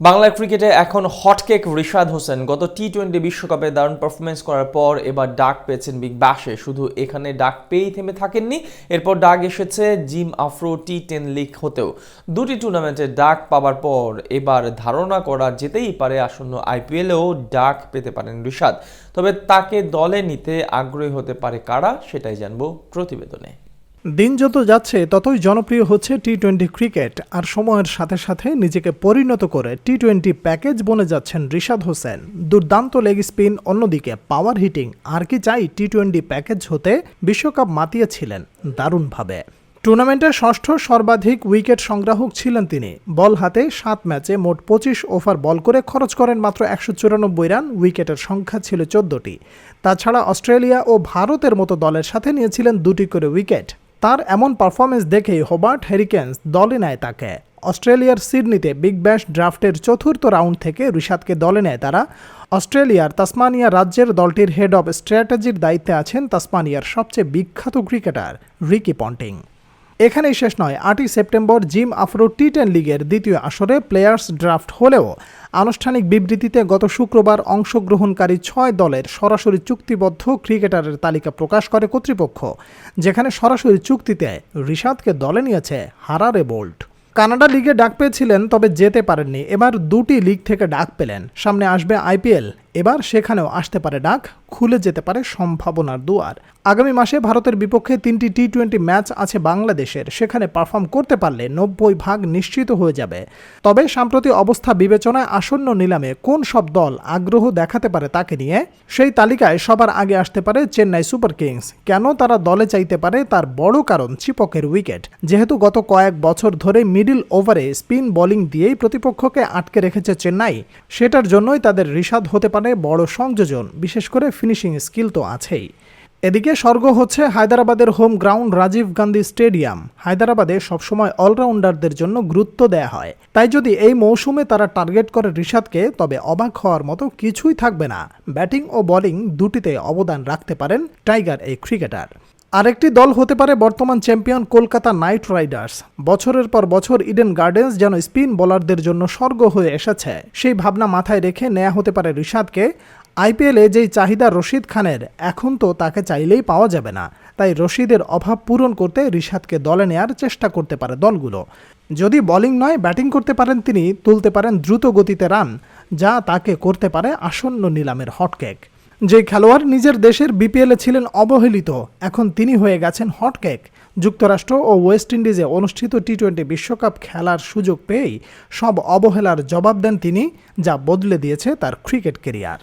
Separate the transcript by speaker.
Speaker 1: বাংলার ক্রিকেটে এখন হটকেক রিশাদ হোসেন। গত টি-20 বিশ্বকাপে দারুণ পারফরমেন্স করার পর এবার ডাক পেয়েছেন বিগ ব্যাশে। শুধু এখানে ডাক পেয়েই থেমে থাকেননি, এরপর ডাক এসেছে জিম আফ্রো টি10 লিগ হতেও। দুটি টুর্নামেন্টে ডাক পাবার পর এবার ধারণা করা যেতেই পারে আসন্ন আইপিএলেও ডাক পেতে পারেন রিশাদ। তবে তাকে দলে নিতে আগ্রহী হতে পারে কারা, সেটাই জানবো প্রতিবেদনে।
Speaker 2: দিন যত যাচ্ছে ততই জনপ্রিয় হচ্ছে টি-20 ক্রিকেট, আর সময়ের সাথে সাথে নিজেকে পরিণত করে টি-20 প্যাকেজ বনে যাচ্ছেন রিশাদ হোসেন। দুর্দান্ত লেগ স্পিন, অন্যদিকে পাওয়ার হিটিং, আর কি চাই টি-20 প্যাকেজ হতে। বিশ্বকাপ মাতিয়েছিলেন দারুণভাবে। টুর্নামেন্টের ষষ্ঠ সর্বাধিক উইকেট সংগ্রাহক ছিলেন তিনি। বল হাতে 7 ম্যাচে মোট 25 ওভার বল করে খরচ করেন মাত্র 194 রান। উইকেটের সংখ্যা ছিল 14টি। তাছাড়া অস্ট্রেলিয়া ও ভারতের মতো দলের সাথে নিয়েছিলেন 2টি করে উইকেট। তার এমন পারফরমেন্স দেখেই হোবার্ট হেরিকেন্স দলে নেয় তাকে। অস্ট্রেলিয়ার সিডনিতে বিগ ব্যাশ ড্রাফটের চতুর্থ রাউন্ড থেকে রিশাদকে দলে নেয় তারা। অস্ট্রেলিয়ার তাসমানিয়া রাজ্যের দলটির হেড অব স্ট্র্যাটেজির দায়িত্বে আছেন তাসমানিয়ার সবচেয়ে বিখ্যাত ক্রিকেটার রিকি পন্টিং। এখানেই শেষ নয়, 8ই সেপ্টেম্বর জিম আফ্রো টি10 লিগের দ্বিতীয় আসরে প্লেয়ার্স ড্রাফট হলেও আনুষ্ঠানিক বিবৃতিতে গত শুক্রবার অংশগ্রহণকারী 6 দলের সরাসরি চুক্তিবদ্ধ ক্রিকেটারের তালিকা প্রকাশ করে কর্তৃপক্ষ, যেখানে সরাসরি চুক্তিতে রিশাদকে দলে নিয়েছে হারারে বোল্ট। কানাডা লিগে ডাক পেয়েছিলেন, তবে যেতে পারেননি। এবার 2টি লিগ থেকে ডাক পেলেন। সামনে আসবে আইপিএল, এবার সেখানেও আসতে পারে ডাক, খুলে যেতে পারে সম্ভাবনার দুয়ার। আগামী মাসে ভারতের বিপক্ষে 3টি টি-20 ম্যাচ আছে বাংলাদেশের, সেখানে পারফর্ম করতে পারলে 90 ভাগ নিশ্চিত হয়ে যাবে। তবে সাম্প্রতিক অবস্থা বিবেচনায় আসন্ন নিলামে কোন সব দল আগ্রহ দেখাতে পারে তাকে নিয়ে, সেই তালিকায় সবার আগে আসতে পারে চেন্নাই সুপার কিংস। কেন তারা দলে চাইতে পারে তার বড় কারণ চিপকের উইকেট। যেহেতু গত কয়েক বছর ধরে মিডল ওভারে স্পিন বোলিং দিয়েই প্রতিপক্ষকে আটকে রেখেছে চেন্নাই, সেটার জন্যই তাদের রিশাদ হতে পারে বড় সংযোজন। বিশেষ করে ফিনিশিং স্কিল তো আছেই। এদিকে স্বর্গ হচ্ছে হায়দ্রাবাদের home ground Rajiv Gandhi stadium. হায়দ্রাবাদে সবসময় অলরাউন্ডারদের জন্য গুরুত্ব দেয়া হয়, তাই যদি এই মৌসুমে তারা টার্গেট করে রিশাদকে, তবে অবাক হওয়ার মতো কিছুই থাকবে না। ব্যাটিং ও বোলিং দুটিতে অবদান রাখতে পারেন টাইগার এই ক্রিকেটার। আরেকটি দল হতে পারে বর্তমান চ্যাম্পিয়ন কলকাতা নাইট রাইডার্স। বছরের পর বছর ইডেন গার্ডেন্স যেন স্পিন বোলারদের জন্য স্বর্গ হয়ে এসেছে, সেই ভাবনা মাথায় রেখে নেওয়া হতে পারে রিশাদকে। আইপিএলে যেই চাহিদা রশিদ খানের, এখন তো তাকে চাইলেই পাওয়া যাবে না। তাই রশিদের অভাব পূরণ করতে রিশাদকে দলে নেয়ার চেষ্টা করতে পারে দলগুলো। যদি বোলিং নয় ব্যাটিং করতে পারেন তিনি, তুলতে পারেন দ্রুত গতিতে রান, যা তাকে করতে পারে আসন্ন নিলামের হটকেক। যে খেলোয়াড় নিজের দেশের বিপিএলে ছিলেন অবহেলিত, এখন তিনি হয়ে গেছেন হটকেক। যুক্তরাষ্ট্র ও ওয়েস্ট ইন্ডিজে অনুষ্ঠিত টি-20 বিশ্বকাপ খেলার সুযোগ পেয়েই সব অবহেলার জবাব দেন তিনি, যা বদলে দিয়েছে তার ক্রিকেট ক্যারিয়ার।